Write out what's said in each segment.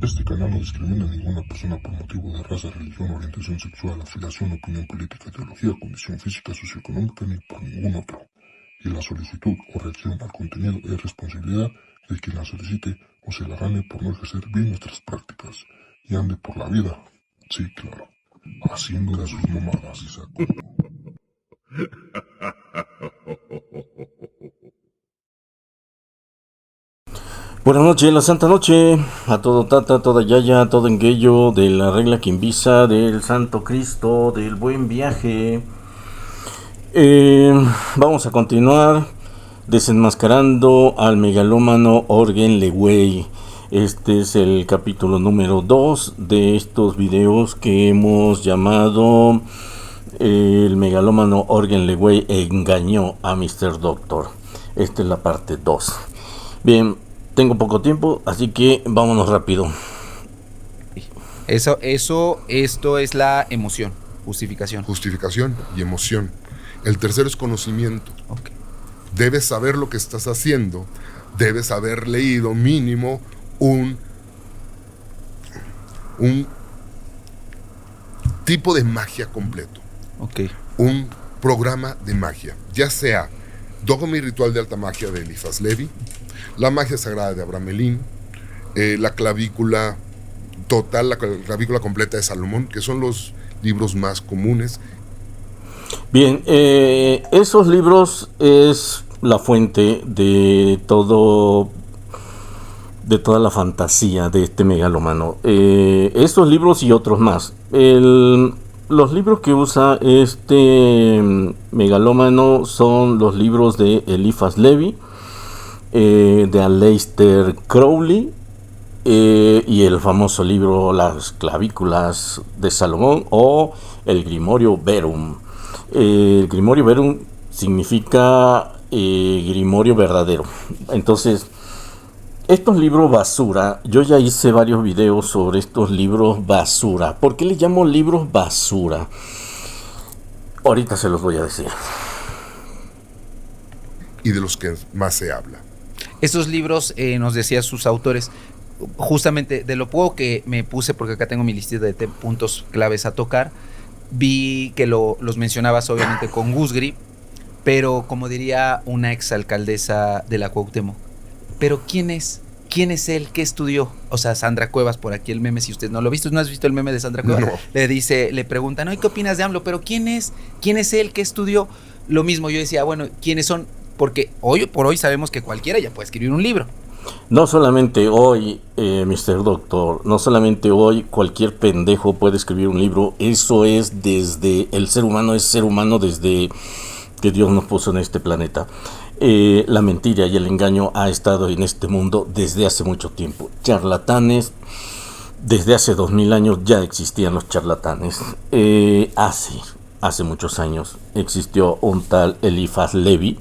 Este canal no discrimina a ninguna persona por motivo de raza, religión, orientación sexual, afiliación, opinión política, ideología, condición física, socioeconómica, ni por ningún otro. Y la solicitud o reacción al contenido es responsabilidad de quien la solicite o se la gane por no ejercer bien nuestras prácticas y ande por la vida, sí, claro, haciendo de sus mamadas y sacando. Buenas noches, la santa noche, a todo tata, toda yaya, todo enguello, de la regla quimbisa, del santo Cristo, del buen viaje. Vamos a continuar desenmascarando al megalómano Orgen Lewey. Este es el capítulo número 2 de estos videos que hemos llamado El megalómano Orgen Lewey engañó a Mr. Doctor. Esta es la parte 2. Bien, tengo poco tiempo, así que vámonos rápido. Esto es la emoción, justificación. Justificación y emoción. El tercero es conocimiento. Okay. Debes saber lo que estás haciendo. Debes haber leído mínimo un tipo de magia completo. Okay. Un programa de magia. Ya sea Dogma y Ritual de Alta Magia de Eliphas Levi, La Magia Sagrada de Abraham Elin, la clavícula total, la clavícula completa de Salomón, que son los libros más comunes. Bien, esos libros es la fuente de toda la fantasía de este megalómano. Estos libros y otros más. Los libros que usa este megalómano son los libros de Eliphas Levi, de Aleister Crowley, y el famoso libro Las clavículas de Salomón o el Grimorio Verum. El Grimorio Verum significa Grimorio verdadero. Entonces, estos libros basura, yo ya hice varios videos sobre estos libros basura. ¿Por qué les llamo libros basura? Ahorita se los voy a decir. Y de los que más se habla. Estos libros, nos decía sus autores, justamente de lo poco que me puse, porque acá tengo mi listita de puntos claves a tocar, vi que los mencionabas obviamente con Gusgri, pero como diría una exalcaldesa de la Cuauhtémoc, pero ¿quién es? ¿Quién es él? ¿Qué estudió? O sea, Sandra Cuevas, por aquí el meme, si usted no lo ha visto, ¿no has visto el meme de Sandra Cuevas? No. Le preguntan, ¿no? ¿Y qué opinas de AMLO? ¿Pero quién es? ¿Quién es él? ¿Qué estudió? Lo mismo, yo decía, bueno, ¿quiénes son? Porque hoy por hoy sabemos que cualquiera ya puede escribir un libro. No solamente hoy, Mr. Doctor, no solamente hoy cualquier pendejo puede escribir un libro. Eso es desde el ser humano, es ser humano desde que Dios nos puso en este planeta. La mentira y el engaño ha estado en este mundo desde hace mucho tiempo. Charlatanes, desde hace 2000 años ya existían los charlatanes. Hace muchos años existió un tal Eliphas Levi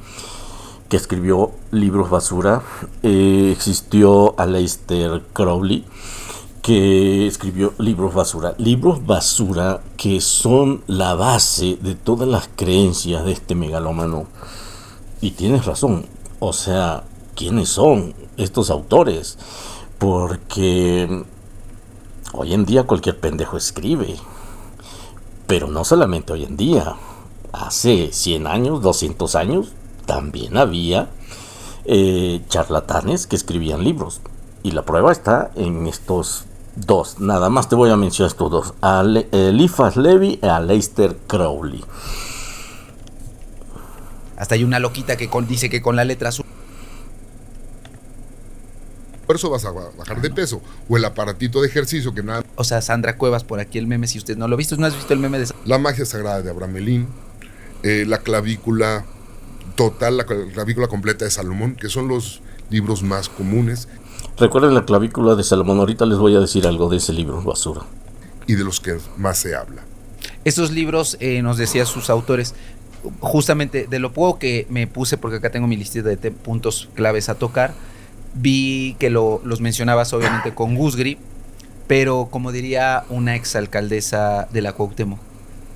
que escribió libros basura. Existió Aleister Crowley que escribió libros basura que son la base de todas las creencias de este megalómano. Y tienes razón, o sea, ¿quiénes son estos autores? Porque hoy en día cualquier pendejo escribe, pero no solamente hoy en día. Hace 100 años, 200 años, también había charlatanes que escribían libros. Y la prueba está en estos dos. Nada más te voy a mencionar estos dos. Eliphas Levi y Aleister Crowley. Hasta hay una loquita que dice que con la letra azul. Por eso vas a bajar de peso. O el aparatito de ejercicio que nada. O sea, Sandra Cuevas, por aquí el meme, si usted no lo ha visto, ¿no has visto el meme de La Magia Sagrada de Abraham Elin, la clavícula total, la clavícula completa de Salomón, que son los libros más comunes. Recuerden la clavícula de Salomón. Ahorita les voy a decir algo de ese libro basura. Y de los que más se habla. Estos libros, nos decía sus autores, justamente de lo poco que me puse, porque acá tengo mi listita de puntos claves a tocar, vi que los mencionabas obviamente con Gusgri, pero como diría una exalcaldesa de la Cuauhtémoc,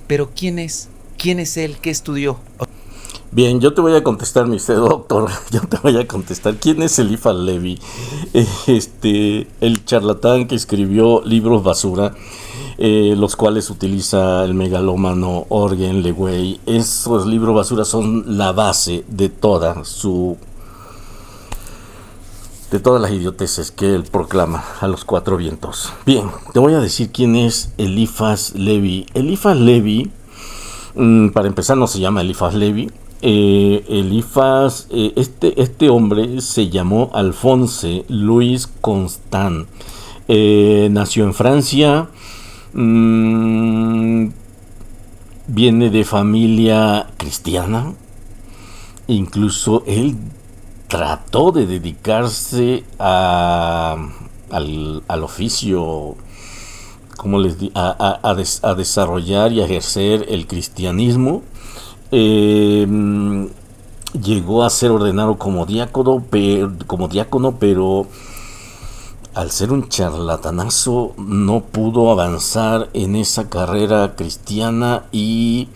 pero ¿quién es? ¿Quién es él? ¿Qué estudió? Bien, yo te voy a contestar, Mr. Doctor. Yo te voy a contestar. ¿Quién es Eliphas Levi? El charlatán que escribió libros basura, los cuales utiliza el megalómano Orgen Lewey. Esos libros basura son la base de todas las idioteces que él proclama a los cuatro vientos. Bien, te voy a decir quién es Eliphas Levi. Eliphas Levi, para empezar, no se llama Eliphas Levi. Este hombre se llamó Alphonse Louis Constant. Nació en Francia. Viene de familia cristiana. Incluso él trató de dedicarse al oficio, ¿cómo les digo? A desarrollar y a ejercer el cristianismo. Llegó a ser ordenado como diácono, pero al ser un charlatanazo no pudo avanzar en esa carrera cristiana y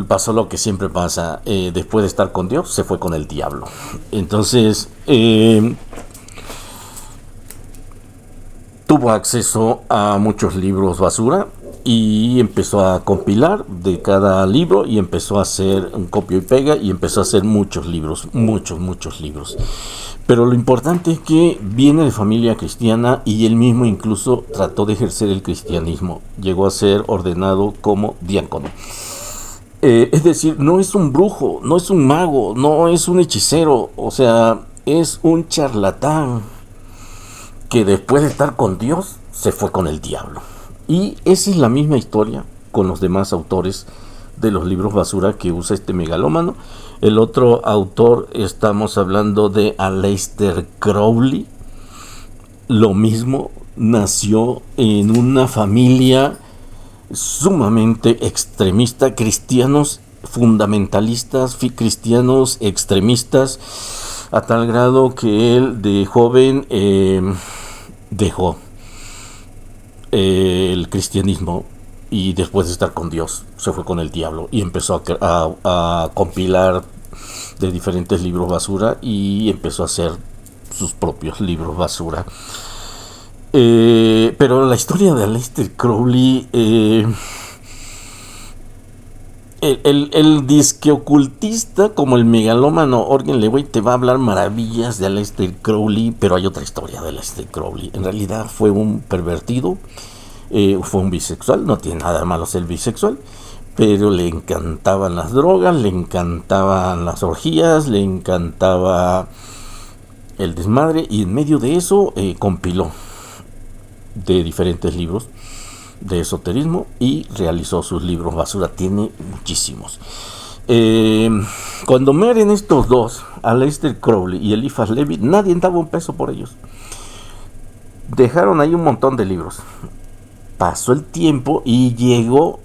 pasó lo que siempre pasa. Después de estar con Dios, se fue con el diablo. Entonces, tuvo acceso a muchos libros basura y empezó a compilar de cada libro y empezó a hacer un copio y pega y empezó a hacer muchos libros. Pero lo importante es que viene de familia cristiana y él mismo incluso trató de ejercer el cristianismo. Llegó a ser ordenado como diácono. Es decir, no es un brujo, no es un mago, no es un hechicero, o sea, es un charlatán que después de estar con Dios se fue con el diablo. Y esa es la misma historia con los demás autores de los libros basura que usa este megalómano. El otro autor, estamos hablando de Aleister Crowley. Lo mismo, nació en una familia sumamente extremista, cristianos fundamentalistas, cristianos extremistas, a tal grado que él de joven dejó el cristianismo y después de estar con Dios se fue con el diablo y empezó a compilar de diferentes libros basura y empezó a hacer sus propios libros basura. Pero la historia de Aleister Crowley, el disque ocultista como el megalómano Orgen Lewey te va a hablar maravillas de Aleister Crowley, pero hay otra historia de Aleister Crowley. En realidad fue un pervertido, fue un bisexual, no tiene nada de malo ser bisexual, pero le encantaban las drogas, le encantaban las orgías, le encantaba el desmadre y en medio de eso compiló de diferentes libros de esoterismo y realizó sus libros basura. Tiene muchísimos. Cuando mueren estos dos, Aleister Crowley y Eliphas Levi, nadie daba un peso por ellos. Dejaron ahí un montón de libros. Pasó el tiempo y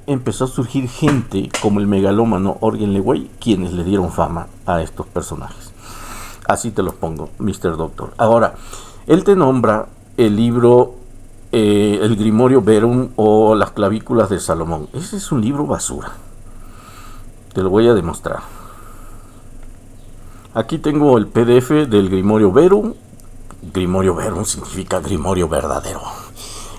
empezó a surgir gente como el megalómano Orgen Lewey, quienes le dieron fama a estos personajes. Así te los pongo, Mr. Doctor. Ahora, él te nombra el libro el Grimorio Verum o las clavículas de Salomón. Ese es un libro basura. Te lo voy a demostrar. Aquí tengo el PDF del Grimorio Verum. Grimorio Verum significa Grimorio verdadero.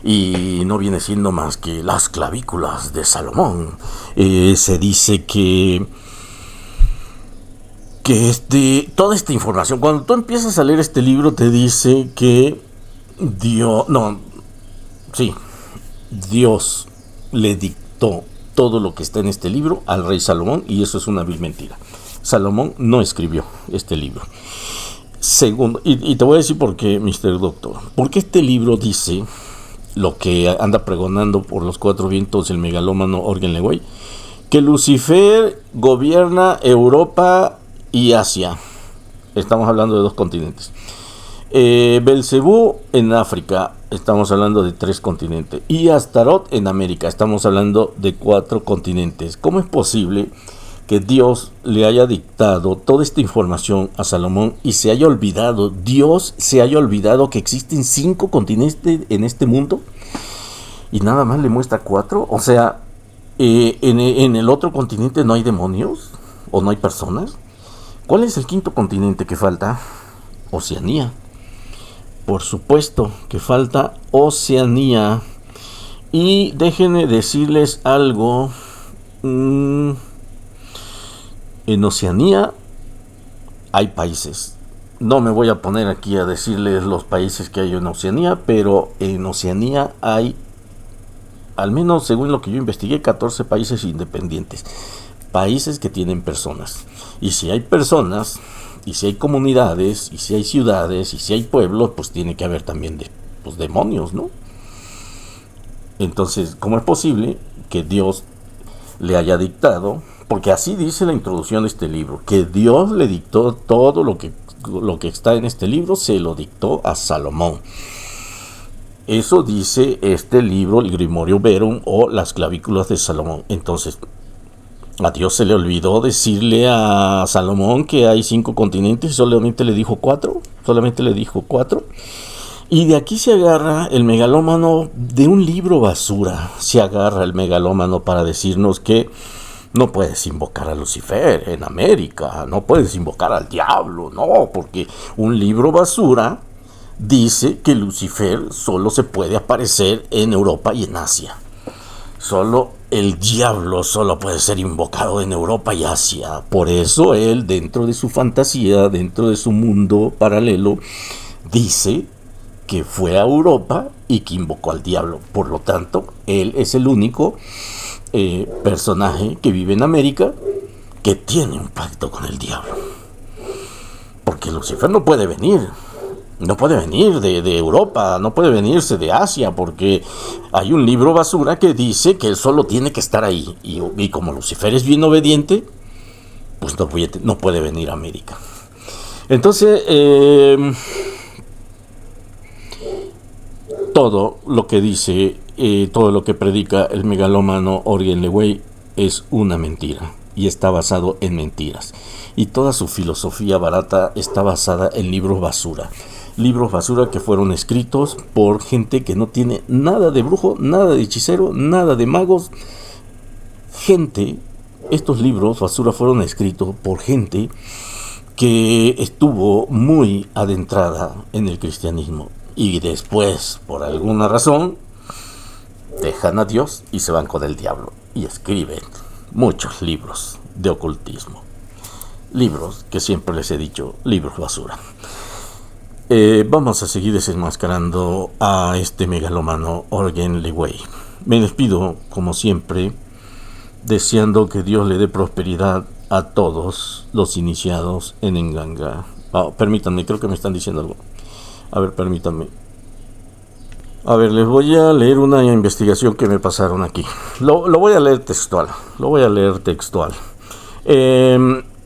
Y no viene siendo más que las clavículas de Salomón. Se dice que toda esta información, cuando tú empiezas a leer este libro, te dice que Dios le dictó todo lo que está en este libro al rey Salomón, y eso es una vil mentira. Salomón no escribió este libro. Segundo, y te voy a decir por qué, Mr. Doctor. Porque este libro dice lo que anda pregonando por los cuatro vientos el megalómano Orgen Lewey, que Lucifer gobierna Europa y Asia. Estamos hablando de 2 continentes. Belcebú en África, estamos hablando de 3 continentes, y Astaroth en América, estamos hablando de 4 continentes. ¿Cómo es posible que Dios le haya dictado toda esta información a Salomón y Dios se haya olvidado que existen 5 continentes en este mundo y nada más le muestra 4? O sea, en el otro continente no hay demonios. o no hay personas? ¿Cuál es el quinto continente que falta? Oceanía. Por supuesto que falta Oceanía. Y déjenme decirles algo. En Oceanía hay países. No me voy a poner aquí a decirles los países que hay en Oceanía, pero en Oceanía hay, al menos según lo que yo investigué, 14 países independientes. Países que tienen personas. Y si hay personas, y si hay comunidades, y si hay ciudades, y si hay pueblos, pues tiene que haber también demonios, ¿no? Entonces, ¿cómo es posible que Dios le haya dictado? Porque así dice la introducción de este libro, que Dios le dictó todo lo que está en este libro, se lo dictó a Salomón. Eso dice este libro, el Grimorio Verum, o las clavículas de Salomón. Entonces, a Dios se le olvidó decirle a Salomón que hay 5 continentes y solamente le dijo 4. Y de aquí se agarra el megalómano de un libro basura. Se agarra el megalómano para decirnos que no puedes invocar a Lucifer en América, no puedes invocar al diablo, no, porque un libro basura dice que Lucifer solo se puede aparecer en Europa y en Asia. Solo el diablo solo puede ser invocado en Europa y Asia. Por eso él, dentro de su fantasía, dentro de su mundo paralelo, dice que fue a Europa y que invocó al diablo. Por lo tanto, él es el único personaje que vive en América que tiene un pacto con el diablo. Porque Lucifer no puede venir de Europa, no puede venirse de Asia, porque hay un libro basura que dice que él solo tiene que estar ahí. Y como Lucifer es bien obediente, pues no puede venir a América. Entonces, todo lo que dice, todo lo que predica el megalómano Origen Lewey es una mentira y está basado en mentiras. Y toda su filosofía barata está basada en libros basura que fueron escritos por gente que no tiene nada de brujo, nada de hechicero, nada de magos. Estos libros basura fueron escritos por gente que estuvo muy adentrada en el cristianismo. Y después, por alguna razón, dejan a Dios y se van con el diablo. Y escriben muchos libros de ocultismo. Libros que siempre les he dicho, libros basura. Vamos a seguir desenmascarando a este megalómano Origen Lewey. Me despido, como siempre, deseando que Dios le dé prosperidad a todos los iniciados en Nganga. Permítanme, creo que me están diciendo algo. A ver, permítanme. A ver, les voy a leer una investigación que me pasaron aquí. Lo voy a leer textual.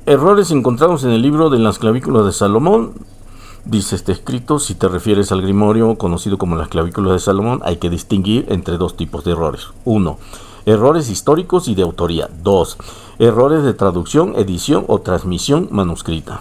Errores encontrados en el libro de las clavículas de Salomón. Dice este escrito: si te refieres al grimorio conocido como las clavículas de Salomón, hay que distinguir entre 2 tipos de errores. 1. Errores históricos y de autoría. 2. Errores de traducción, edición o transmisión manuscrita.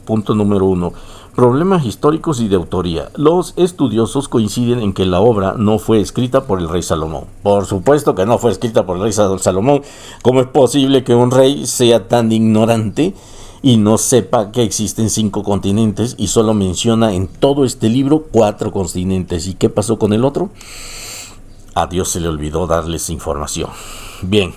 Punto número 1. Problemas históricos y de autoría. Los estudiosos coinciden en que la obra no fue escrita por el rey Salomón. Por supuesto que no fue escrita por el rey Salomón. ¿Cómo es posible que un rey sea tan ignorante y no sepa que existen 5 continentes y solo menciona en todo este libro 4 continentes? ¿Y qué pasó con el otro? A Dios se le olvidó darles información. Bien.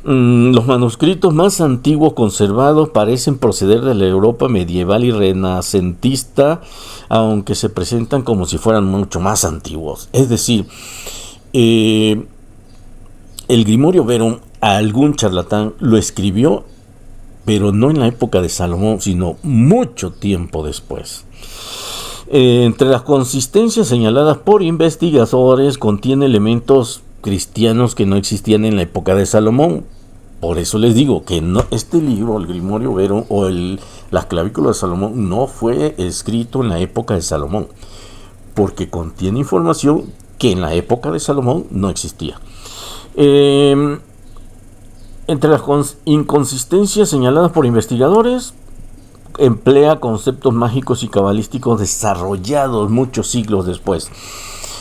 Los manuscritos más antiguos conservados parecen proceder de la Europa medieval y renacentista, aunque se presentan como si fueran mucho más antiguos. Es decir, el Grimorio Verum, algún charlatán lo escribió, pero no en la época de Salomón, sino mucho tiempo después. Entre las consistencias señaladas por investigadores contiene elementos cristianos que no existían en la época de Salomón. Por eso les digo que no, este libro, el Grimorio Verum o las clavículas de Salomón, no fue escrito en la época de Salomón, porque contiene información que en la época de Salomón no existía. Entre las inconsistencias señaladas por investigadores, emplea conceptos mágicos y cabalísticos desarrollados muchos siglos después.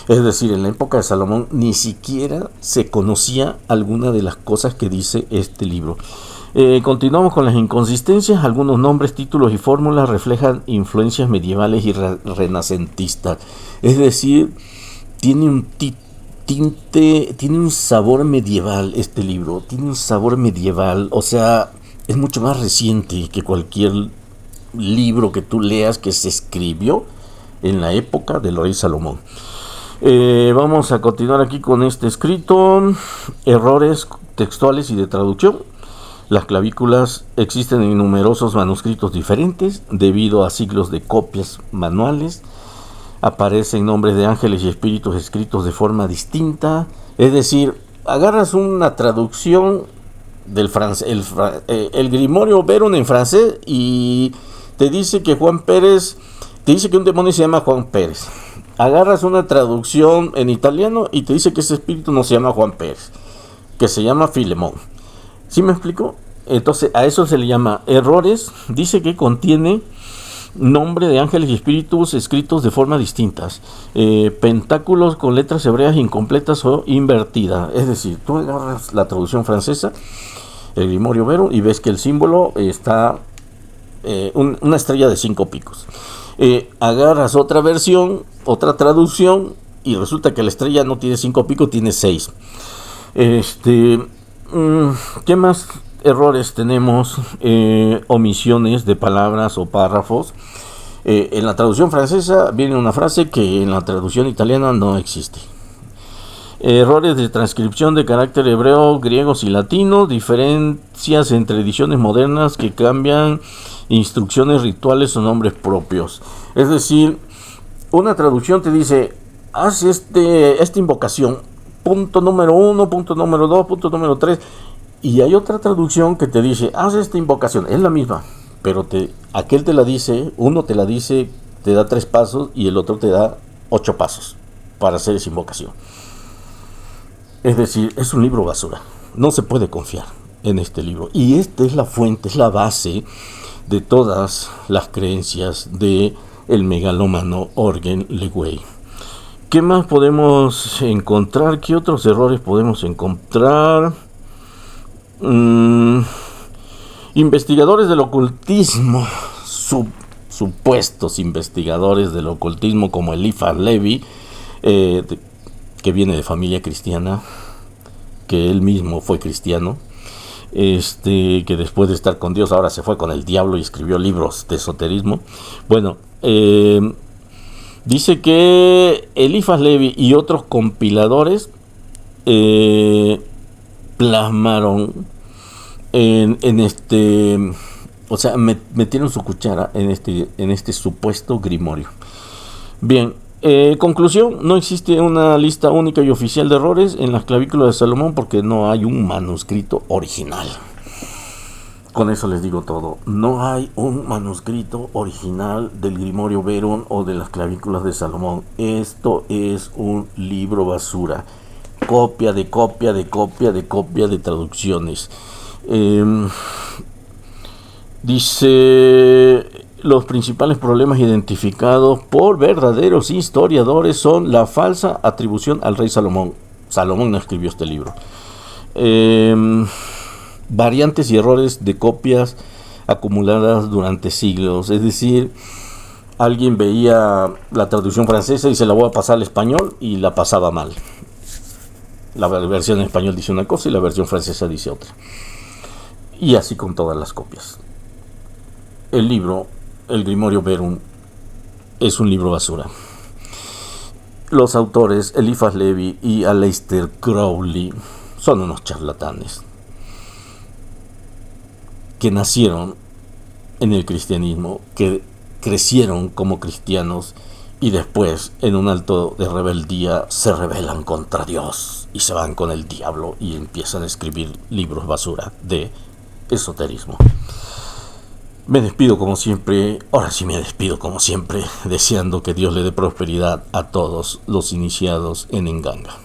Es decir, en la época de Salomón ni siquiera se conocía alguna de las cosas que dice este libro. Continuamos con las inconsistencias. Algunos nombres, títulos y fórmulas reflejan influencias medievales y renacentistas. Es decir, tiene un tinte, tiene un sabor medieval este libro. Tiene un sabor medieval, o sea, es mucho más reciente que cualquier libro que tú leas que se escribió en la época del rey Salomón. Vamos a continuar aquí con este escrito. Errores textuales y de traducción. Las clavículas existen en numerosos manuscritos diferentes debido a siglos de copias manuales. Aparecen nombres de ángeles y espíritus escritos de forma distinta. Es decir, agarras una traducción del francés, el Grimorio Veron en francés, y te dice que Juan Pérez, te dice que un demonio se llama Juan Pérez. Agarras una traducción en italiano y te dice que ese espíritu no se llama Juan Pérez, que se llama Filemón. ¿Sí me explico? Entonces a eso se le llama errores. Dice que contiene nombre de ángeles y espíritus escritos de forma distintas, pentáculos con letras hebreas incompletas o invertidas. Es decir, tú agarras la traducción francesa, el Grimorio Vero, y ves que el símbolo está una estrella de 5 picos. Agarras otra versión, otra traducción, y resulta que la estrella no tiene 5 picos, tiene 6. ¿Qué más errores tenemos? Omisiones de palabras o párrafos. En la traducción francesa viene una frase que en la traducción italiana no existe. Errores de transcripción de carácter hebreo, griegos y latinos. Diferencias entre ediciones modernas que cambian instrucciones rituales o nombres propios. Es decir, una traducción te dice, haz esta invocación, punto número 1, punto número 2, punto número 3, y hay otra traducción que te dice, haz esta invocación, es la misma, pero aquel te la dice, uno te la dice, te da 3 pasos, y el otro te da 8 pasos para hacer esa invocación. Es decir, es un libro basura, no se puede confiar en este libro, y esta es la fuente, es la base de todas las creencias de el megalómano Orgen Legway. ¿Qué más podemos encontrar? ¿Qué otros errores podemos encontrar? Investigadores del ocultismo, supuestos investigadores del ocultismo como Eliphas Levi, que viene de familia cristiana, que él mismo fue cristiano, que después de estar con Dios ahora se fue con el diablo y escribió libros de esoterismo. Bueno, dice que Eliphas Levi y otros compiladores plasmaron o sea, metieron su cuchara en este supuesto grimorio. Bien, conclusión, no existe una lista única y oficial de errores en las clavículas de Salomón porque no hay un manuscrito original. Con eso les digo todo. No hay un manuscrito original del Grimorio Veron o de las clavículas de Salomón. Esto es un libro basura. Copia de copia de copia de copia de traducciones. Dice, los principales problemas identificados por verdaderos historiadores son la falsa atribución al rey Salomón. Salomón no escribió este libro. Variantes y errores de copias acumuladas durante siglos. Es decir, alguien veía la traducción francesa y se la voy a pasar al español y la pasaba mal. La versión en español dice una cosa y la versión francesa dice otra. Y así con todas las copias. El libro, el Grimorio Verum, es un libro basura. Los autores, Eliphas Levi y Aleister Crowley, son unos charlatanes que nacieron en el cristianismo, que crecieron como cristianos y después en un acto de rebeldía se rebelan contra Dios y se van con el diablo y empiezan a escribir libros basura de esoterismo. Me despido como siempre, ahora sí me despido como siempre, deseando que Dios le dé prosperidad a todos los iniciados en Nganga.